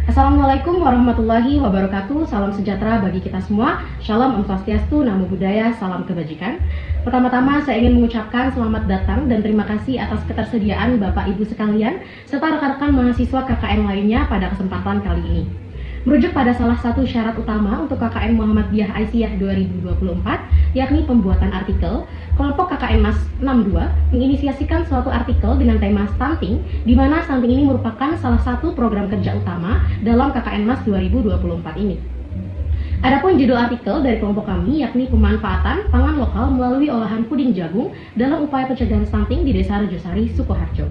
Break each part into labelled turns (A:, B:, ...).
A: Assalamualaikum warahmatullahi wabarakatuh. Salam sejahtera bagi kita semua. Shalom, Om Swastiastu, Namo Buddhaya, salam kebajikan. Pertama-tama saya ingin mengucapkan selamat datang dan terima kasih atas ketersediaan Bapak Ibu sekalian serta rekan-rekan mahasiswa KKN lainnya pada kesempatan kali ini. Merujuk pada salah satu syarat utama untuk KKN Muhammadiyah Aisyah 2024, yakni pembuatan artikel, kelompok KKN Mas 62 menginisiasikan suatu artikel dengan tema stunting, di mana stunting ini merupakan salah satu program kerja utama dalam KKN Mas 2024 ini. Adapun judul artikel dari kelompok kami yakni pemanfaatan pangan lokal melalui olahan puding jagung dalam upaya pencegahan stunting di Desa Rejosari, Sukoharjo.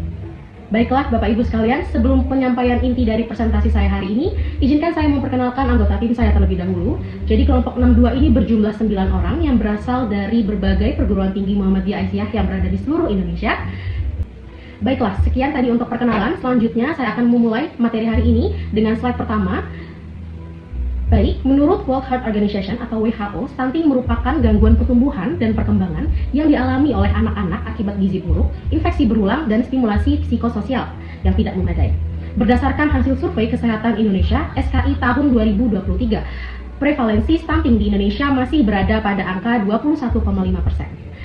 A: Baiklah Bapak Ibu sekalian, sebelum penyampaian inti dari presentasi saya hari ini, izinkan saya memperkenalkan anggota tim saya terlebih dahulu. Jadi kelompok 62 ini berjumlah 9 orang yang berasal dari berbagai perguruan tinggi Muhammadiyah Aisyah yang berada di seluruh Indonesia. Baiklah, sekian tadi untuk perkenalan. Selanjutnya saya akan memulai materi hari ini dengan slide pertama. Baik, menurut World Health Organization atau WHO, stunting merupakan gangguan pertumbuhan dan perkembangan yang dialami oleh anak-anak akibat gizi buruk, infeksi berulang, dan stimulasi psikososial yang tidak memadai. Berdasarkan hasil survei Kesehatan Indonesia (SKI) tahun 2023, prevalensi stunting di Indonesia masih berada pada angka 21,5%.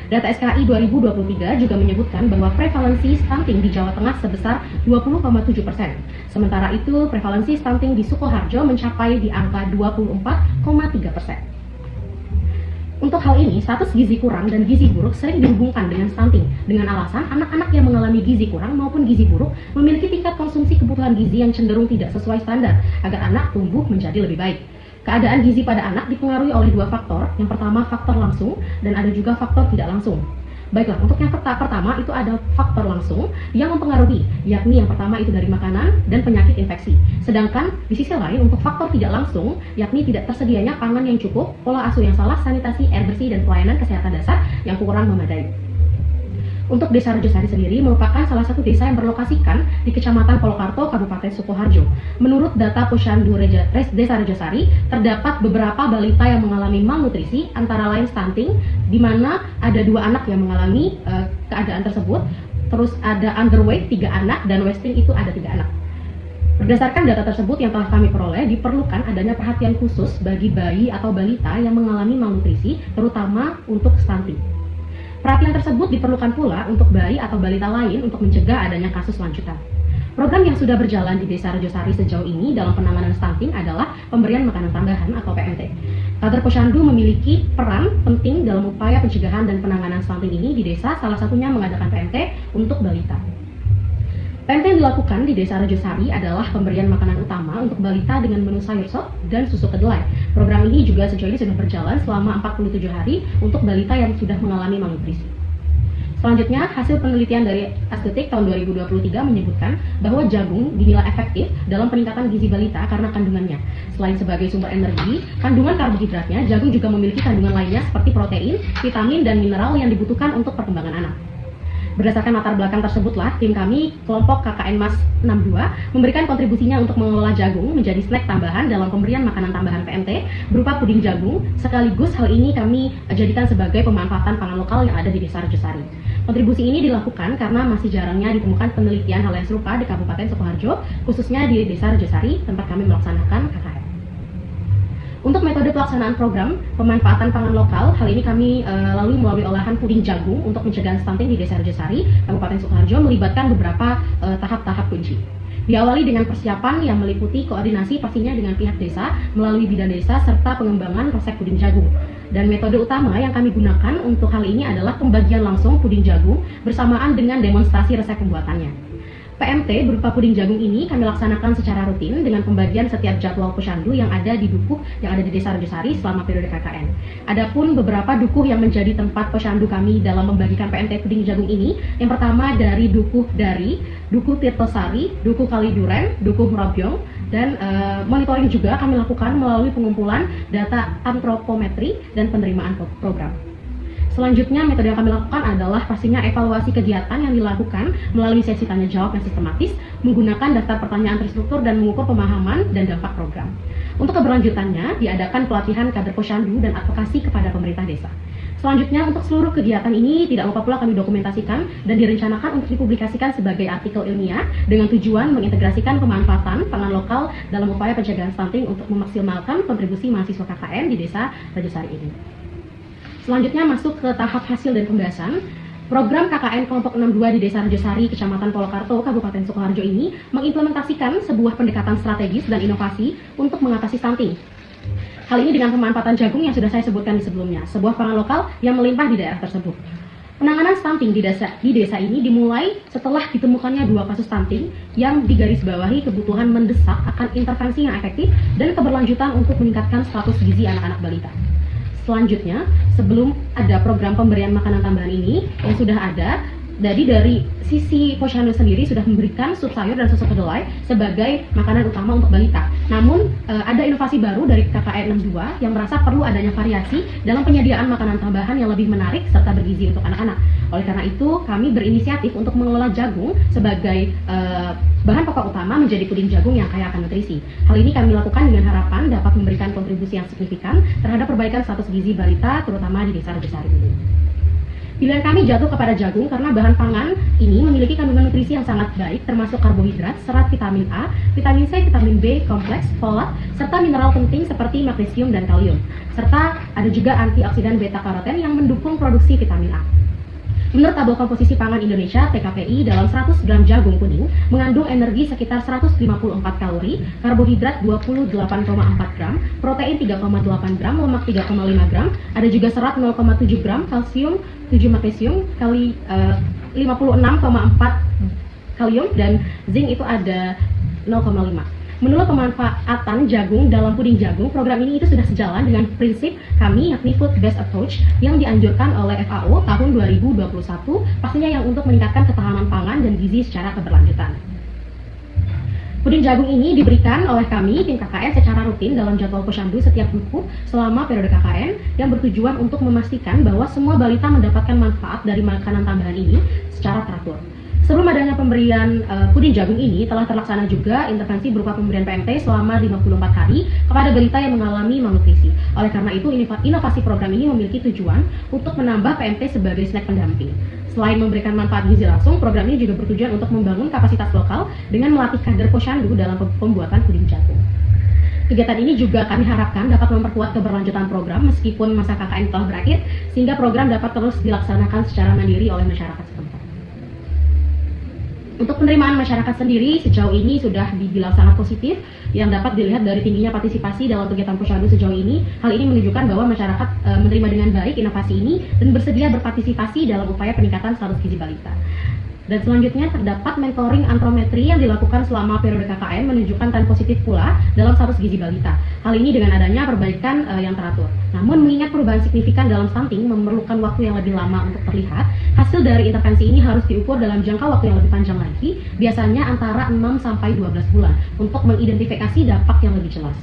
A: Data SKI 2023 juga menyebutkan bahwa prevalensi stunting di Jawa Tengah sebesar 20,7%. Sementara itu, prevalensi stunting di Sukoharjo mencapai di angka 24,3%. Untuk hal ini, status gizi kurang dan gizi buruk sering dihubungkan dengan stunting, dengan alasan anak-anak yang mengalami gizi kurang maupun gizi buruk memiliki tingkat konsumsi kebutuhan gizi yang cenderung tidak sesuai standar, agar anak tumbuh menjadi lebih baik. Keadaan gizi pada anak dipengaruhi oleh dua faktor. Yang pertama faktor langsung dan ada juga faktor tidak langsung. Baiklah, untuk yang pertama itu ada faktor langsung yang mempengaruhi, yakni yang pertama itu dari makanan dan penyakit infeksi. Sedangkan di sisi lain untuk faktor tidak langsung, yakni tidak tersedianya pangan yang cukup, pola asuh yang salah, sanitasi, air bersih, dan pelayanan kesehatan dasar yang kurang memadai. Untuk Desa Rejosari sendiri merupakan salah satu desa yang berlokasikan di Kecamatan Polokarto, Kabupaten Sukoharjo. Menurut data Posyandu Desa Rejosari, terdapat beberapa balita yang mengalami malnutrisi, antara lain stunting, di mana ada 2 anak yang mengalami keadaan tersebut. Terus ada underweight 3 anak dan wasting itu ada 3 anak. Berdasarkan data tersebut yang telah kami peroleh, diperlukan adanya perhatian khusus bagi bayi atau balita yang mengalami malnutrisi, terutama untuk stunting. Perhatian tersebut diperlukan pula untuk bayi atau balita lain untuk mencegah adanya kasus lanjutan. Program yang sudah berjalan di Desa Rejosari sejauh ini dalam penanganan stunting adalah pemberian makanan tambahan atau PMT. Kader Posyandu memiliki peran penting dalam upaya pencegahan dan penanganan stunting ini di desa, salah satunya mengadakan PMT untuk balita. PMT yang dilakukan di Desa Rejosari adalah pemberian makanan utama untuk balita dengan menu sayur sop dan susu kedelai. Program ini juga sejauh ini sudah berjalan selama 47 hari untuk balita yang sudah mengalami malnutrisi. Selanjutnya, hasil penelitian dari Astetik tahun 2023 menyebutkan bahwa jagung dinilai efektif dalam peningkatan gizi balita karena kandungannya. Selain sebagai sumber energi, kandungan karbohidratnya, jagung juga memiliki kandungan lainnya seperti protein, vitamin, dan mineral yang dibutuhkan untuk perkembangan anak. Berdasarkan latar belakang tersebutlah, tim kami, kelompok KKN Mas 62, memberikan kontribusinya untuk mengelola jagung menjadi snack tambahan dalam pemberian makanan tambahan PMT berupa puding jagung, sekaligus hal ini kami jadikan sebagai pemanfaatan pangan lokal yang ada di Desa Rejosari. Kontribusi ini dilakukan karena masih jarangnya ditemukan penelitian hal yang serupa di Kabupaten Sukoharjo, khususnya di Desa Rejosari, tempat kami melaksanakan KKN. Untuk metode pelaksanaan program pemanfaatan pangan lokal, hal ini kami lalui melalui olahan puding jagung untuk mencegah stunting di Desa Rejosari, Kabupaten Sukoharjo, melibatkan beberapa tahap-tahap kunci. Diawali dengan persiapan yang meliputi koordinasi pastinya dengan pihak desa melalui bidan desa serta pengembangan resep puding jagung. Dan metode utama yang kami gunakan untuk hal ini adalah pembagian langsung puding jagung bersamaan dengan demonstrasi resep pembuatannya. PMT berupa puding jagung ini kami laksanakan secara rutin dengan pembagian setiap jadwal posyandu yang ada di dukuh yang ada di Desa Rejosari selama periode KKN. Adapun beberapa dukuh yang menjadi tempat posyandu kami dalam membagikan PMT puding jagung ini, yang pertama dari Dukuh Dari, Dukuh Tirtosari, Dukuh Kaliduren, Dukuh Murabyong, dan monitoring juga kami lakukan melalui pengumpulan data antropometri dan penerimaan program. Selanjutnya, metode yang kami lakukan adalah pastinya evaluasi kegiatan yang dilakukan melalui sesi tanya jawab yang sistematis, menggunakan daftar pertanyaan terstruktur dan mengukur pemahaman dan dampak program. Untuk keberlanjutannya, diadakan pelatihan kader posyandu dan advokasi kepada pemerintah desa. Selanjutnya, untuk seluruh kegiatan ini tidak lupa pula kami dokumentasikan dan direncanakan untuk dipublikasikan sebagai artikel ilmiah dengan tujuan mengintegrasikan pemanfaatan pangan lokal dalam upaya pencegahan stunting untuk memaksimalkan kontribusi mahasiswa KKN di Desa Rajasari ini. Selanjutnya masuk ke tahap hasil dan pembahasan. Program KKN kelompok 62 di Desa Rajasari, Kecamatan Polokarto, Kabupaten Sukoharjo ini mengimplementasikan sebuah pendekatan strategis dan inovasi untuk mengatasi stunting. Hal ini dengan pemanfaatan jagung yang sudah saya sebutkan di sebelumnya, sebuah pangan lokal yang melimpah di daerah tersebut. Penanganan stunting di desa ini dimulai setelah ditemukannya 2 kasus stunting yang digarisbawahi kebutuhan mendesak akan intervensi yang efektif dan keberlanjutan untuk meningkatkan status gizi anak-anak balita. Selanjutnya, sebelum ada program pemberian makanan tambahan ini yang sudah ada, jadi dari sisi Posyandu sendiri sudah memberikan sup sayur dan susu kedelai sebagai makanan utama untuk balita. Namun ada inovasi baru dari KKN 62 yang merasa perlu adanya variasi dalam penyediaan makanan tambahan yang lebih menarik serta bergizi untuk anak-anak. Oleh karena itu, kami berinisiatif untuk mengelola jagung sebagai bahan pokok utama menjadi puding jagung yang kaya akan nutrisi. Hal ini kami lakukan dengan harapan dapat memberikan kontribusi yang signifikan terhadap perbaikan status gizi balita, terutama di Desa Rajasari ini. Pilihan kami jatuh kepada jagung karena bahan pangan ini memiliki kandungan nutrisi yang sangat baik, termasuk karbohidrat, serat vitamin A, vitamin C, vitamin B, kompleks, folat, serta mineral penting seperti magnesium dan kalium. Serta ada juga antioksidan beta-karoten yang mendukung produksi vitamin A. Menurut tabel komposisi pangan Indonesia (TKPI), dalam 100 gram jagung kuning mengandung energi sekitar 154 kalori, karbohidrat 28,4 gram, protein 3,8 gram, lemak 3,5 gram, ada juga serat 0,7 gram, kalsium 7 magnesium, 56,4 kalium, dan zinc itu ada 0,5. Menurut pemanfaatan jagung dalam puding jagung, program ini itu sudah sejalan dengan prinsip kami, yakni food based approach yang dianjurkan oleh FAO tahun 2021, pastinya yang untuk meningkatkan ketahanan pangan dan gizi secara keberlanjutan. Puding jagung ini diberikan oleh kami, tim KKN, secara rutin dalam jadwal posyandu setiap buku selama periode KKN yang bertujuan untuk memastikan bahwa semua balita mendapatkan manfaat dari makanan tambahan ini secara teratur. Sebelum adanya pemberian puding jagung ini, telah terlaksana juga intervensi berupa pemberian PMT selama 54 hari kepada balita yang mengalami malnutrisi. Oleh karena itu, inovasi program ini memiliki tujuan untuk menambah PMT sebagai snack pendamping. Selain memberikan manfaat gizi langsung, program ini juga bertujuan untuk membangun kapasitas lokal dengan melatih kader posyandu dalam pembuatan puding jagung. Kegiatan ini juga kami harapkan dapat memperkuat keberlanjutan program meskipun masa KKN telah berakhir, sehingga program dapat terus dilaksanakan secara mandiri oleh masyarakat setempat. Untuk penerimaan masyarakat sendiri sejauh ini sudah dibilang sangat positif, yang dapat dilihat dari tingginya partisipasi dalam kegiatan posyandu sejauh ini. Hal ini menunjukkan bahwa masyarakat menerima dengan baik inovasi ini dan bersedia berpartisipasi dalam upaya peningkatan status gizi balita. Dan selanjutnya terdapat mentoring antrometri yang dilakukan selama periode KKN menunjukkan tren positif pula dalam status gizi balita. Hal ini dengan adanya perbaikan yang teratur. Namun mengingat perubahan signifikan dalam stunting memerlukan waktu yang lebih lama untuk terlihat, hasil dari intervensi ini harus diukur dalam jangka waktu yang lebih panjang lagi, biasanya antara 6-12 bulan, untuk mengidentifikasi dampak yang lebih jelas.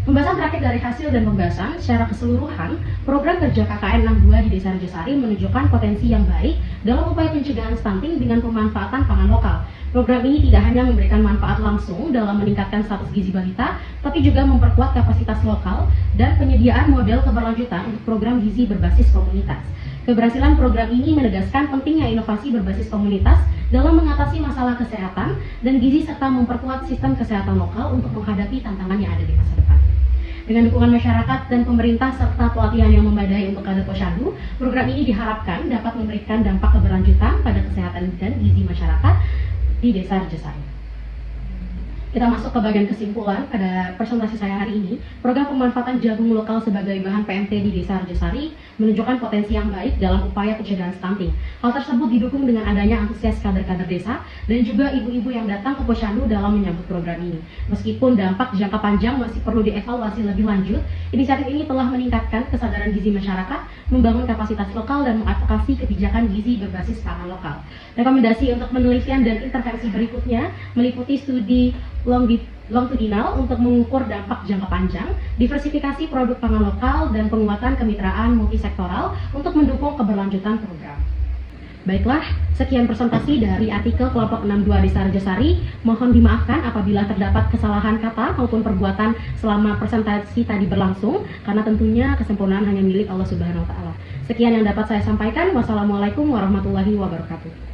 A: Pembahasan terakhir dari hasil dan pembahasan secara keseluruhan, program kerja KKN 62 di Desa Rajasari menunjukkan potensi yang baik dalam upaya pencegahan stunting dengan pemanfaatan pangan lokal. Program ini tidak hanya memberikan manfaat langsung dalam meningkatkan status gizi balita, tapi juga memperkuat kapasitas lokal dan penyediaan model keberlanjutan untuk program gizi berbasis komunitas. Keberhasilan program ini menegaskan pentingnya inovasi berbasis komunitas dalam mengatasi masalah kesehatan dan gizi serta memperkuat sistem kesehatan lokal untuk menghadapi tantangan yang ada di masa depan. Dengan dukungan masyarakat dan pemerintah serta pelatihan yang memadai untuk kader posyandu, program ini diharapkan dapat memberikan dampak keberlanjutan pada kesehatan dan gizi masyarakat di Desa Rajasari. Kita masuk ke bagian kesimpulan pada presentasi saya hari ini. Program pemanfaatan jagung lokal sebagai bahan PMT di Desa Rajasari menunjukkan potensi yang baik dalam upaya pencegahan stunting. Hal tersebut didukung dengan adanya antusias kader-kader desa dan juga ibu-ibu yang datang ke posyandu dalam menyambut program ini. Meskipun dampak jangka panjang masih perlu dievaluasi lebih lanjut, inisiatif ini telah meningkatkan kesadaran gizi masyarakat, membangun kapasitas lokal dan mengadvokasi kebijakan gizi berbasis pangan lokal. Rekomendasi untuk penelitian dan intervensi berikutnya meliputi studi longitudinal untuk mengukur dampak jangka panjang, diversifikasi produk pangan lokal, dan penguatan kemitraan multisektoral untuk mendukung keberlanjutan program. Baiklah, sekian presentasi dari artikel kelompok 62 Desa Arjosari. Mohon dimaafkan apabila terdapat kesalahan kata maupun perbuatan selama presentasi tadi berlangsung, karena tentunya kesempurnaan hanya milik Allah Subhanahu wa Ta'ala. Sekian yang dapat saya sampaikan. Wassalamualaikum warahmatullahi wabarakatuh.